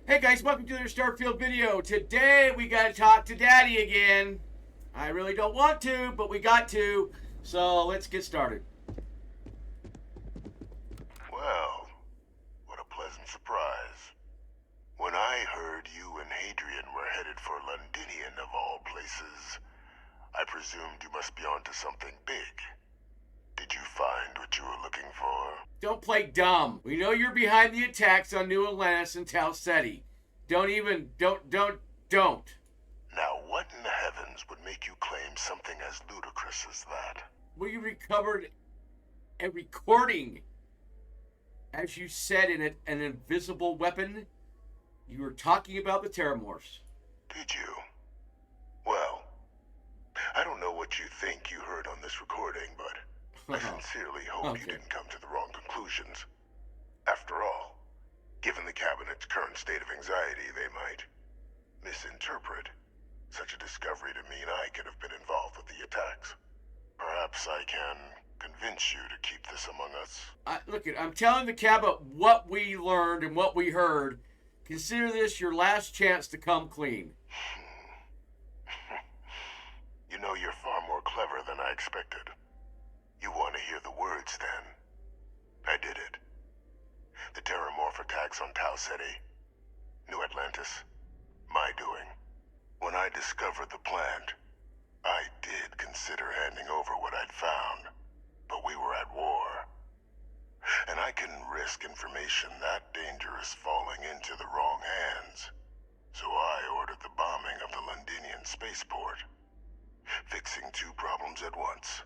Hey guys, welcome to another Starfield video. Today we gotta talk to Daddy again. I really don't want to, but we got to. So let's get started. Well, what a pleasant surprise. When I heard you and Hadrian were headed for Londinian of all places, I presumed you must be onto something big. Did you find what you were looking for? Don't play dumb. We know you're behind the attacks on New Atlantis and Tau Ceti. Don't. Now what in the heavens would make you claim something as ludicrous as that? We recovered a recording. As you said, in an invisible weapon. You were talking about the Terramorphs. Did you? Well, I don't know what you think you heard on this recording, but I sincerely hope you didn't come to the wrong conclusions. After all, given the Cabinet's current state of anxiety, they might misinterpret such a discovery to mean I could have been involved with the attacks. Perhaps I can convince you to keep this among us. Look, I'm telling the Cabinet what we learned and what we heard. Consider this your last chance to come clean. You know, you're far more clever than I expected. You want to hear the words, then? I did it. The Terramorph attacks on Tau Ceti, New Atlantis, my doing. When I discovered the plant, I did consider handing over what I'd found, but we were at war. And I couldn't risk information that dangerous falling into the wrong hands. So I ordered the bombing of the Londinian spaceport, fixing two problems at once.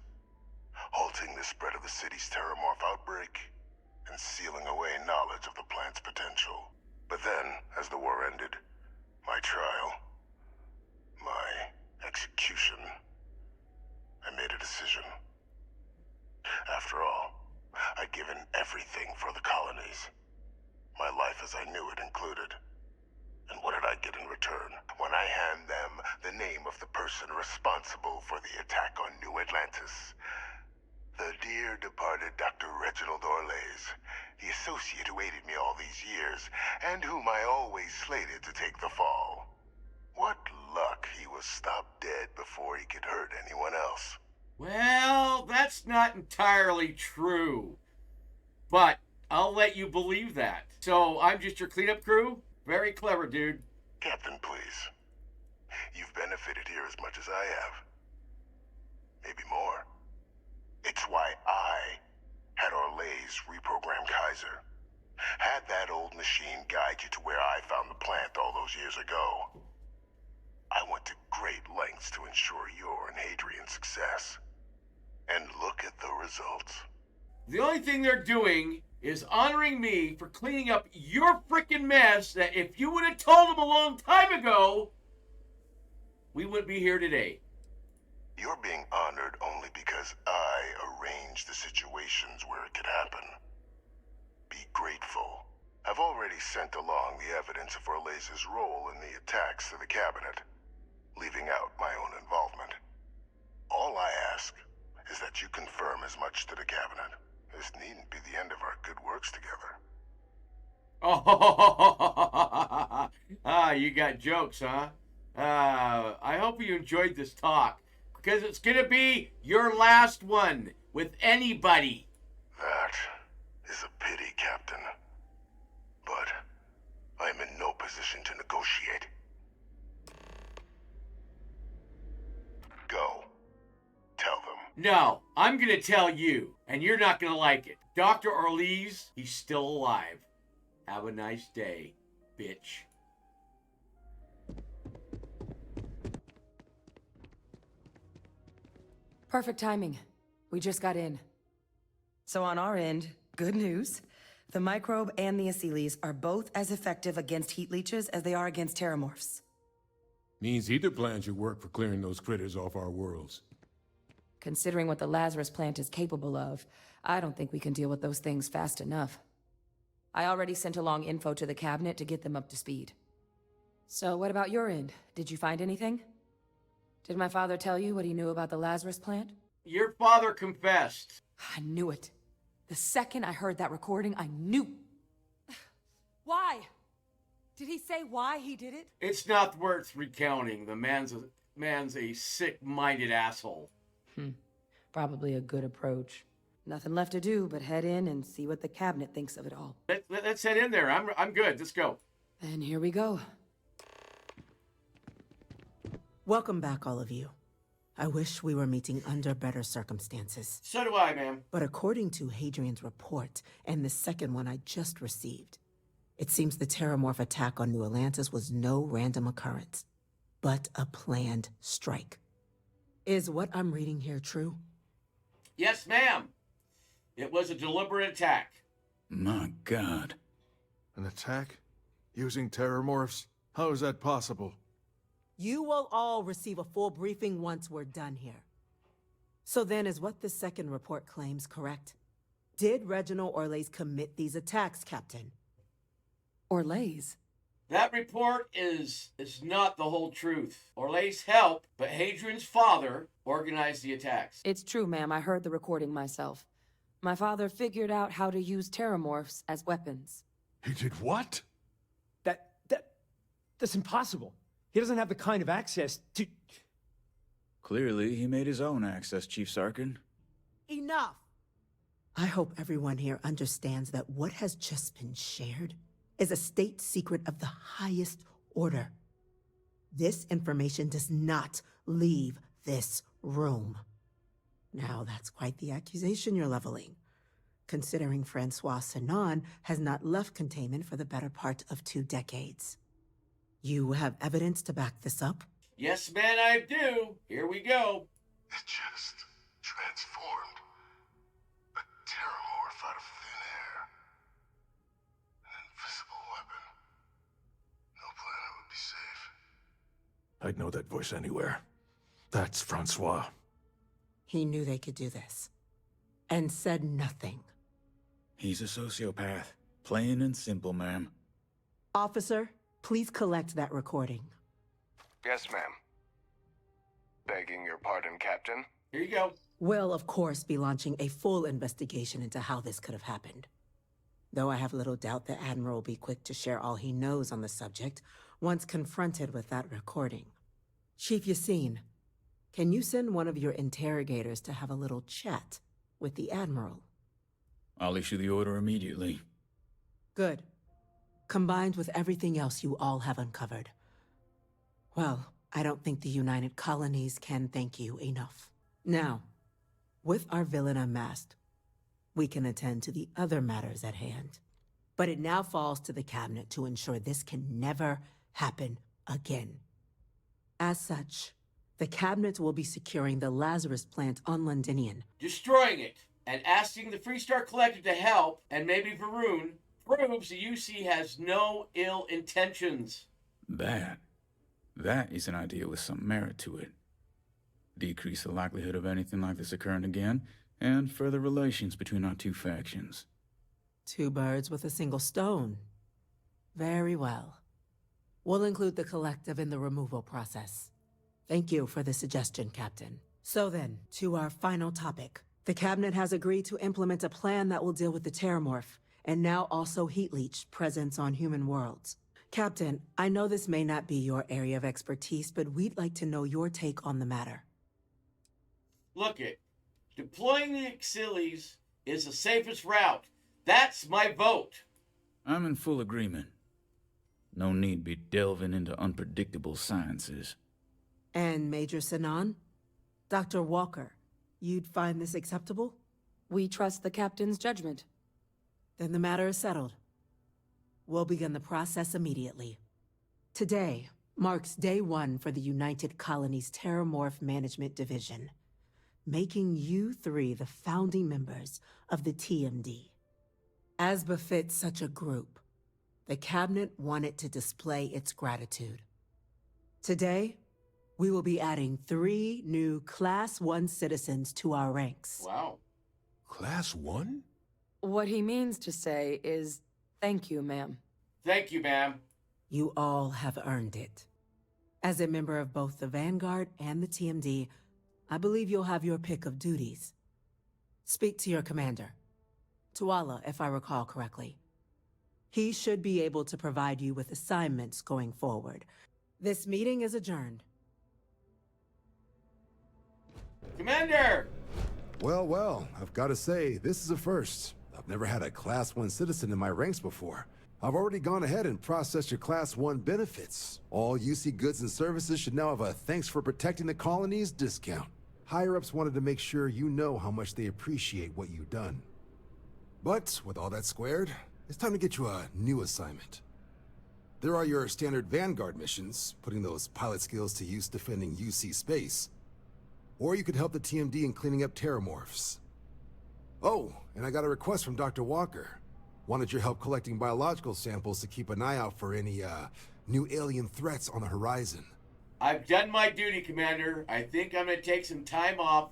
Halting the spread of the city's Terramorph outbreak, and sealing away knowledge of the plant's potential. But then, as the war ended, my trial, my execution, I made a decision. After all, I'd given everything for the colonies. My life as I knew it included. And what did I get in return? When I hand them the name of the person responsible for the attack on New Atlantis. The dear departed Dr. Reginald Orlays, the associate who aided me all these years, and whom I always slated to take the fall. What luck he was stopped dead before he could hurt anyone else. Well, that's not entirely true. But I'll let you believe that. So I'm just your cleanup crew? Very clever, dude. Captain, please. You've benefited here as much as I have. Maybe more. It's why I had Orlays reprogram Kaiser. Had that old machine guide you to where I found the plant all those years ago. I went to great lengths to ensure your and Hadrian's success. And look at the results. The only thing they're doing is honoring me for cleaning up your frickin' mess that if you would have told them a long time ago, we wouldn't be here today. You're being honored only because I arranged the situations where it could happen. Be grateful. I've already sent along the evidence of Orlays' role in the attacks to the Cabinet, leaving out my own involvement. All I ask is that you confirm as much to the Cabinet. This needn't be the end of our good works together. Oh, you got jokes, huh? I hope you enjoyed this talk, because it's gonna be your last one with anybody. That is a pity, Captain. But I'm in no position to negotiate. Go. Tell them. No, I'm gonna tell you, and you're not gonna like it. Dr. Orlays, he's still alive. Have a nice day, bitch. Perfect timing. We just got in. So on our end, good news. The microbe and the Aceles are both as effective against heat leeches as they are against terramorphs. Means either plan should work for clearing those critters off our worlds. Considering what the Lazarus plant is capable of, I don't think we can deal with those things fast enough. I already sent along info to the Cabinet to get them up to speed. So what about your end? Did you find anything? Did my father tell you what he knew about the Lazarus plant? Your father confessed. I knew it. The second I heard that recording, I knew. say why he did it? It's not worth recounting. The man's a sick-minded asshole. Probably a good approach. Nothing left to do but head in and see what the cabinet thinks of it all. Let's head in there. I'm good. Let's go. And here we go. Welcome back, all of you. I wish we were meeting under better circumstances. So do I, ma'am. But according to Hadrian's report, and the second one I just received, it seems the Terramorph attack on New Atlantis was no random occurrence, but a planned strike. Is what I'm reading here true? Yes, ma'am. It was a deliberate attack. My God. An attack? Using terramorphs? How is that possible? You will all receive a full briefing once we're done here. So then, is what the second report claims correct? Did Reginald Orlays commit these attacks, Captain? Orlays? That report is not the whole truth. Orlay's helped, but Hadrian's father organized the attacks. It's true, ma'am. I heard the recording myself. My father figured out how to use terramorphs as weapons. He did what? That's impossible. He doesn't have the kind of access to... Clearly, he made his own access, Chief Sarkin. Enough! I hope everyone here understands that what has just been shared is a state secret of the highest order. This information does not leave this room. Now, that's quite the accusation you're leveling, considering Francois Sinon has not left containment for the better part of 2 decades. You have evidence to back this up? Yes, man, I do. Here we go. It just transformed. A terramorph out of thin air. An invisible weapon. No planet would be safe. I'd know that voice anywhere. That's Francois. He knew they could do this, and said nothing. He's a sociopath. Plain and simple, ma'am. Officer, please collect that recording. Yes, ma'am. Begging your pardon, Captain. Here you go. We'll, of course, be launching a full investigation into how this could have happened. Though I have little doubt the Admiral will be quick to share all he knows on the subject once confronted with that recording. Chief Yassine, can you send one of your interrogators to have a little chat with the Admiral? I'll issue the order immediately. Good. Combined with everything else you all have uncovered. Well, I don't think the United Colonies can thank you enough. Now, with our villain unmasked, we can attend to the other matters at hand. But it now falls to the Cabinet to ensure this can never happen again. As such, the Cabinet will be securing the Lazarus plant on Londinian. Destroying it and asking the Freestar Collective to help, and maybe Varun, proves the UC has no ill intentions. That is an idea with some merit to it. Decrease the likelihood of anything like this occurring again, and further relations between our 2 factions. 2 birds with a single stone. Very well. We'll include the Collective in the removal process. Thank you for the suggestion, Captain. So then, to our final topic. The Cabinet has agreed to implement a plan that will deal with the Terramorph, and now also Heat Leech presence on human worlds. Captain, I know this may not be your area of expertise, but we'd like to know your take on the matter. Look it. Deploying the Achilles is the safest route. That's my vote. I'm in full agreement. No need be delving into unpredictable sciences. And Major Sinon? Dr. Walker, you'd find this acceptable? We trust the captain's judgment. Then the matter is settled. We'll begin the process immediately. Today marks day 1 for the United Colonies Terramorph Management Division, making you 3 the founding members of the TMD. As befits such a group, the Cabinet wanted to display its gratitude. Today, we will be adding 3 new Class 1 citizens to our ranks. Wow. Class 1? What he means to say is, thank you, ma'am. Thank you, ma'am. You all have earned it. As a member of both the Vanguard and the TMD, I believe you'll have your pick of duties. Speak to your commander. Tuala, if I recall correctly. He should be able to provide you with assignments going forward. This meeting is adjourned. Commander! Well, well, I've got to say, this is a first. I've never had a Class 1 citizen in my ranks before. I've already gone ahead and processed your Class 1 benefits. All UC goods and services should now have a thanks for protecting the colonies discount. Higher-ups wanted to make sure you know how much they appreciate what you've done. But with all that squared, it's time to get you a new assignment. There are your standard Vanguard missions, putting those pilot skills to use defending UC space. Or you could help the TMD in cleaning up terramorphs. Oh, and I got a request from Dr. Walker. Wanted your help collecting biological samples to keep an eye out for any, new alien threats on the horizon. I've done my duty, Commander. I think I'm gonna take some time off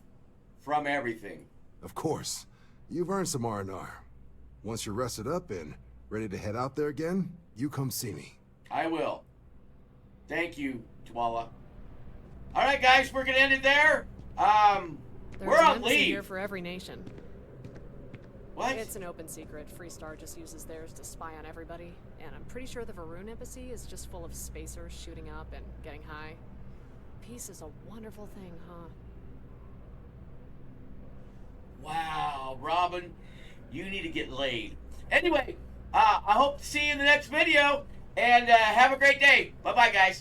from everything. Of course. You've earned some R&R. Once you're rested up and ready to head out there again, you come see me. I will. Thank you, Twala. All right, guys, we're gonna end it there. There's We're an on embassy here leave. for every nation. What? It's an open secret. Freestar just uses theirs to spy on everybody. And I'm pretty sure the Varun embassy is just full of spacers shooting up and getting high. Peace is a wonderful thing, huh? Wow, Robin, you need to get laid. Anyway, I hope to see you in the next video, and have a great day. Bye-bye, guys.